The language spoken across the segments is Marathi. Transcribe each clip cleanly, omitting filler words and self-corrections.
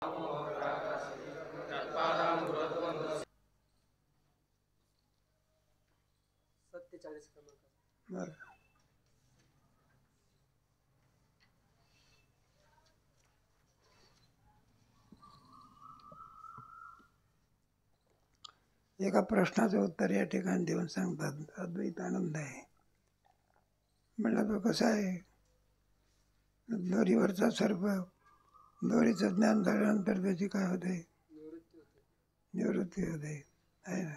47 क्रमांक. बरं. एका प्रश्नाचं उत्तर या ठिकाणी देऊन सांगतात अद्वैत आनंद आहे. म्हणलं तो कसा आहे, दोरीवरचा सर्प, दोरीचं ज्ञान झाल्यानंतर त्याची काय होते, निवृत्ती होते आहे ना.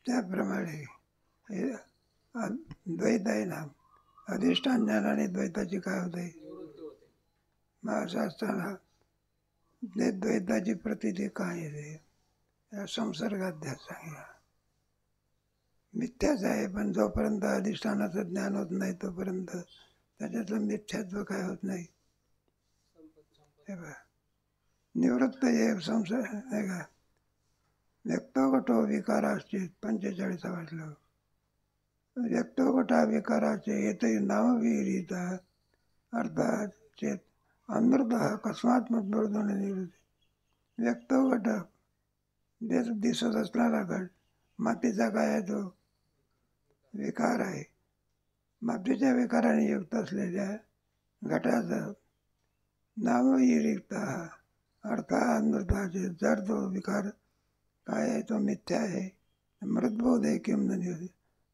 त्याप्रमाणे हे द्वैत आहे ना, अधिष्ठान ज्ञानाने द्वैताची काय होते, मग असं असताना ते द्वैताची प्रतीती काय येते, या संसर्गाध्यास सांगा. मिथ्याच आहे, पण जोपर्यंत अधिष्ठानाचं ज्ञान होत नाही तोपर्यंत त्याच्यातलं मिथ्यात्व काय होत नाही. हे बघा, निवृत्त हे संसार आहे का. व्यक्तोगटो विकाराचे 45 वाटलं. व्यक्तोगटा विकाराचे येते नामविहिता अर्थात चेत अमृत अकस्मात मधून निवृत्ती. व्यक्तोगट दिसत असणारा घट, मातीचा काय आहे, तो विकार आहे. मातीच्या विकाराने युक्त असलेल्या घटाचा नामविहिता अर्थात अमृताचे जर तो विकार काय आहे, तो मिथ्या आहे. मृतबोध आहे किंवा नाही,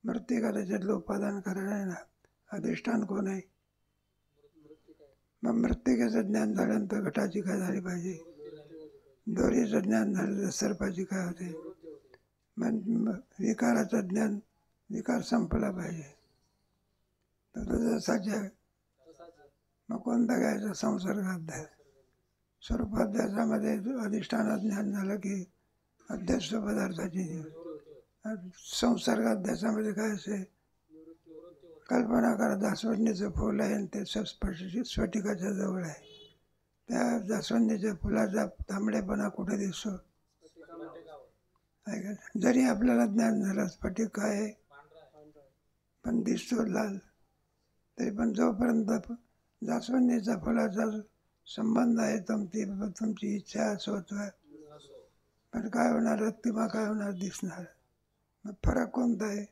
मृत्यू का त्याच्यातलं उपादान कारण आहे ना. अधिष्ठान कोण आहे, मग मृत्तिकेचं ज्ञान झाल्यानंतर घटाची काय झाली पाहिजे, दोरीचं ज्ञान झालं तर सर्पाची काय होते, मग विकाराचं ज्ञान, विकार संपला पाहिजे. तर जसाच आहे. मग कोणता घ्यायचा, संसर्गाध्यास. स्वरूपाध्यासामध्ये अधिष्ठान ज्ञान झालं की अध्यक्ष पदार्थाची, संसर्गाध्यासामध्ये काय असे, कल्पना करा जास्वंदीचं फुल आहे आणि ते स्फटिकाच्या जवळ आहे. त्या जास्वंदीच्या फुलाचा तांबडेपणा कुठे दिसतो, आहे का. जरी आपल्याला ज्ञान झालं स्फटिक काय आहे पण दिसतो लाल, तरी पण जोपर्यंत जास्वंदीचा फुलाचा संबंध आहे तुमची इच्छा असोत, पण काय होणार, रक्तिमा काय होणार, दिसणार. मग फरक कोणता आहे,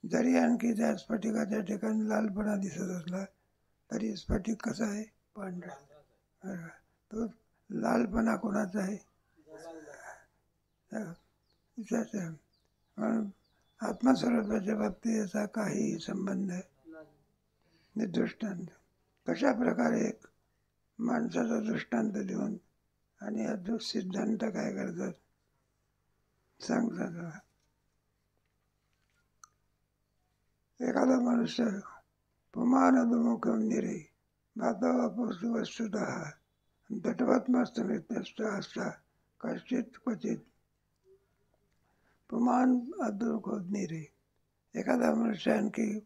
जरी आणखी त्या स्फटिकाच्या ठिकाणी लालपणा दिसत असला तरी स्फटिक कसा आहे, पांढरा. तो लालपणा कोणाचा आहे, म्हणून आत्मस्वरूपाच्या बाबतीत याचा काही संबंध आहे. दृष्टांत कशा प्रकारे एक माणसाचा दृष्टांत देऊन आणि हा सिद्धांत काय करतात सांगतात. एखादा मनुष्य पुमानदमुख निरे भातवापसु वस्तुतः तटवत्मस्तमित्यस्त असता कश्चित क्वचित. पुमान अदमुख निरे, एखादा मनुष्य आणखी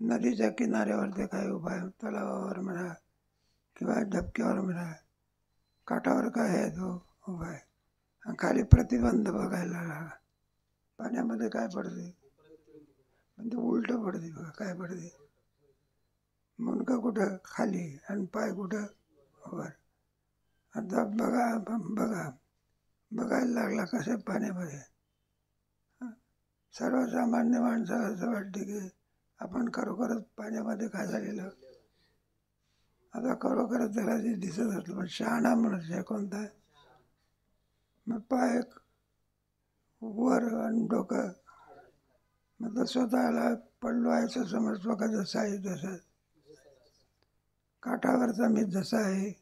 नदीच्या किनाऱ्यावरती काय उभा आहे, तलावावर म्हणा किंवा धबक्यावर म्हणा, काठावर काय आहे, तो उभा आहे आणि खाली प्रतिबंध बघायला लागला. पाण्यामध्ये काय पडते, म्हणजे उलट पडते बघा, काय पडते, मुंडकं कुठं खाली आणि पाय कुठं वर. आता बघायला लागला कसं पाण्यामध्ये. सर्वसामान्य माणसाला असं वाटते की आपण खरोखरच पाण्यामध्ये काय झालेलं. आता खरोखरच त्याला ते दिसत असलं, पण शहाणा मनुष्य कोणता आहे, मग पाय वर आणि डोकं, मग तो स्वतःला पडलो आहे असं समजतो का, जसा आहे तसा काठावरचा मी जसा आहे.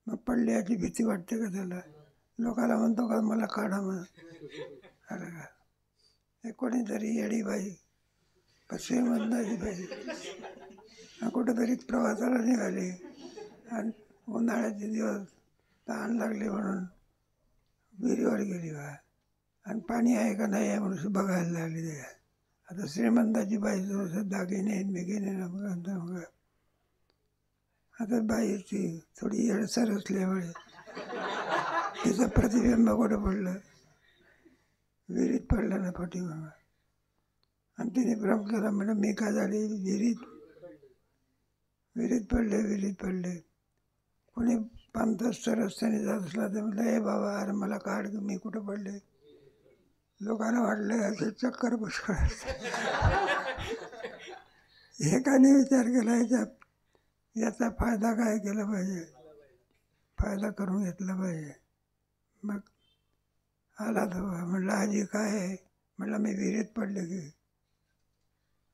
मग पडल्याची भीती वाटते का त्याला, लोकाला म्हणतो का मला काढा म्हणून. अरे का हे कोणीतरी येडीबाई श्रीमंताची बाई कुठेतरी प्रवासाला निघाली आणि उन्हाळ्याचे दिवस तहान लागले म्हणून विहिरीवर गेली बा, आणि पाणी आहे का नाही आहे म्हणून बघायला लागली. आता श्रीमंताची बाई दागिने बिगिने मग आता बाईची थोडी येडसर असल्यामुळे तिचं प्रतिबिंब कुठं पडलं, विहिरीत पडलं ना पाठीमागं. आणि तिने भ्रम केला, म्हणजे मी काय झाली, विहिरीत पडले. कोणी पामदस्त रस्त्याने जात असला तर म्हटलं हे बाबा अरे मला काढ मी कुठं पडले. लोकांना वाटलं याचे चक्कर पुष्कळ. एकाने विचार केला याचा फायदा काय केला पाहिजे, फायदा करून घेतला पाहिजे. मग आला तो म्हटलं आजी काय आहे. म्हटलं मी विहिरीत पडले की.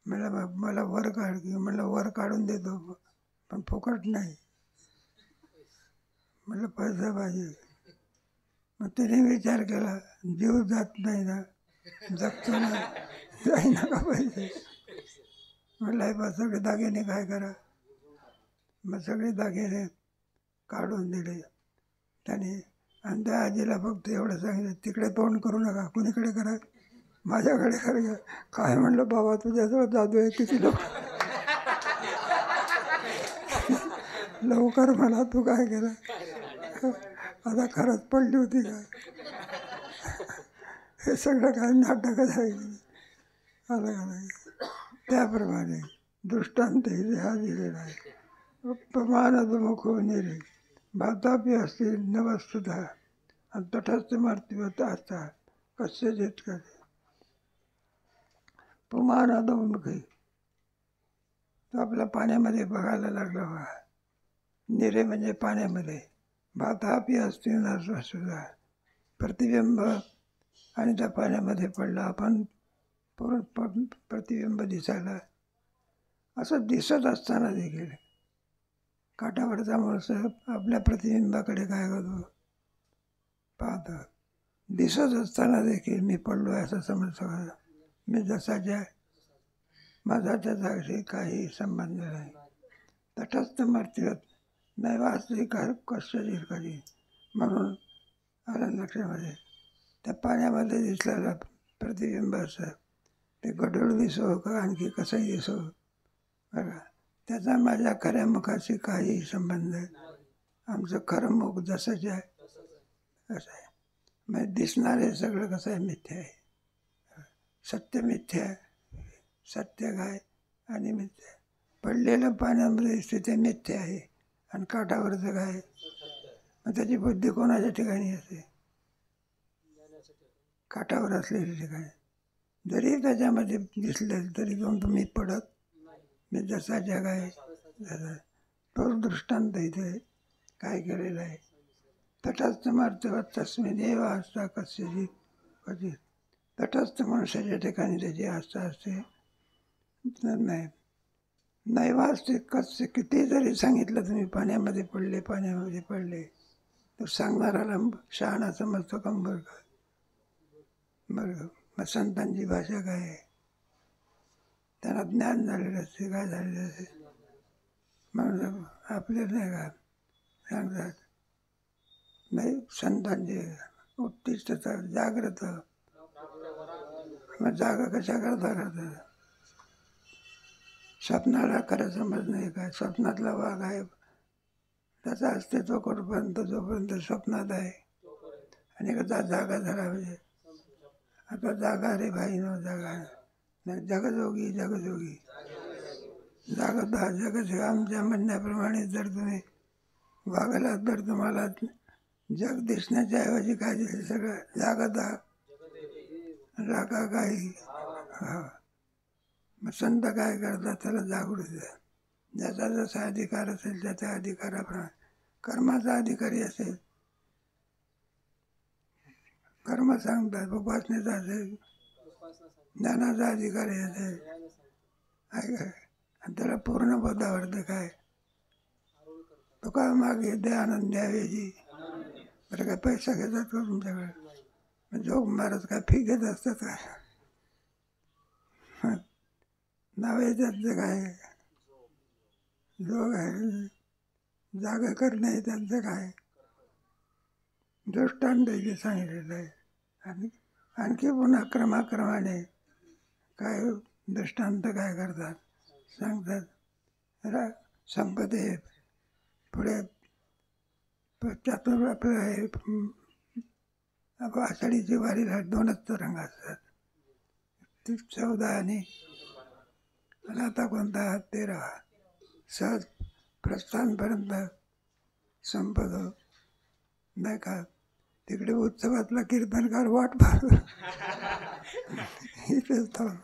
म्हटलं मग मला वर काढ की. म्हटलं वर काढून देतो पण फुकट नाही. म्हटलं पैसा पाहिजे. मग त्याने विचार केला जीव जात नाही ना, जगतो ना, जाईना का पाहिजे. म्हटलं हे बा सगळे दागिने काय करा. मग सगळे दागिने काढून दिले त्याने. आणि त्या आजीला फक्त एवढं सांगितलं तिकडे तोंड करू नका, कुणीकडे करा, माझ्याकडे करा. काय म्हणलं बाबा तुझ्याजवळ जादू आहे, किती लवकर मला तू काय केलं. आता खरंच पडली होती काय. हे सगळं काय नाटकच आहे. अलग अलग त्याप्रमाणे दृष्टांत हा दिलेला आहे. प्रमाणादमुखो निरे भातापी असतील न वस्तुतः आणि तटस्थ मार्तिवत असतात कसे जेत करे. पुमानादमुखी तो आपला पाण्यामध्ये बघायला लागला बा. निरे म्हणजे पाण्यामध्ये. भातापी असतील न सुद्धा प्रतिबिंब आणि त्या पाण्यामध्ये पडला. आपण पूर्ण प्रतिबिंब दिसायला असं दिसत असताना देखील काठावरचा माणूस आपल्या प्रतिबिंबाकडे काय करतो पाहतो. दिसत असताना देखील मी पडलो आहे असं समजतो. मी जसाच्या माझा त्या जागेशी काही संबंध नाही. तटस्थ मर्त्यवत नाही वास्तविक कशाची कधी. म्हणून आलं लक्षामध्ये त्या पाण्यामध्ये दिसलेलं प्रतिबिंब असं ते गढूळ दिसो का आणखी कसंही दिसो बघा, त्याचा माझ्या खऱ्या मुखाशी काही संबंध आहे. आमचं खरं मुख जसंच आहे कसं आहे. म्हणजे दिसणारे सगळं कसं आहे मिथ्या आहे. सत्य मिथ्या आहे. सत्य काय आणि मिथ्या. पडलेलं पाण्यामध्ये दिसते ते मिथ्या आहे आणि काठावरचं काय. मग त्याची बुद्धी कोणाच्या ठिकाणी असते, काठावर असलेल्या ठिकाणी. जरी त्याच्यामध्ये दिसलं तरी जाऊन तुम्ही पडत मी जसा जग आहे जसा. तोच दृष्टांत इथे काय केलेला आहे. तटस्थ मार्तवत तस्मिन एव आस्था कशाची कधी. तटस्थ मनुष्याच्या ठिकाणी त्याची आस्था असते. नाही नाही वाचते कसे किती जरी सांगितलं तुम्ही पाण्यामध्ये पडले पाण्यामध्ये पडले तर सांगणाराला शहाणा समजतो कंबर का. बरं मग संतांची भाषा काय आहे. त्यांना ज्ञान झालेलं असते काय झालेलं असते. म्हणून आपल्याला नाही का सांगतात नाही संतांचे उत्तिष्ठता जागृत. मग जागा कशा करता करतात. स्वप्नाला खरं समज नाही काय. स्वप्नातला वाघ आहे त्याचा अस्तित्व कुठपर्यंत जोपर्यंत स्वप्नात आहे. आणि कसा जागा झाला म्हणजे आता जागा रे भाई नो जागा नाही. जगजोगी जगजोगी जागता जगज. आमच्या म्हणण्याप्रमाणे जर तुम्ही वागला तर तुम्हाला जग दिसण्याच्या ऐवजी काय दिसेल सगळं जागता जागा काही. हा मग संत काय करतात त्याला जागृत द्या. ज्याचा जसा अधिकार असेल त्याच्या अधिकाराप्रमाणे. कर्माचा अधिकारी असेल कर्म सांगतात. उपासनेचा असेल ज्ञानाचा अधिकारी असेल आणि त्याला पूर्ण पदार्थ काय तो काय मागे दे आनंद द्यावेची. बरं काय पैसा घेतात का तुमच्याकडे. जोग महाराज काय फी घेत असतात काय. नावे त्यांचं काय जोग आहे. जागा करणे त्यांचं काय दृष्टांत इथे सांगितलेलं आहे. आणि आणखी पुन्हा क्रमाक्रमाने काय दृष्टांत काय करतात सांगतात. संपदे पुढे चातुर्य आपलं आहे. आषाढीची वारीला 2च रंग असतात. 14 आणि आता कोणता 13. सहज प्रस्थानपर्यंत संपतो, नाही का. तिकडे उत्सवातला कीर्तनकार वाट पाहतो, इथेच थांब.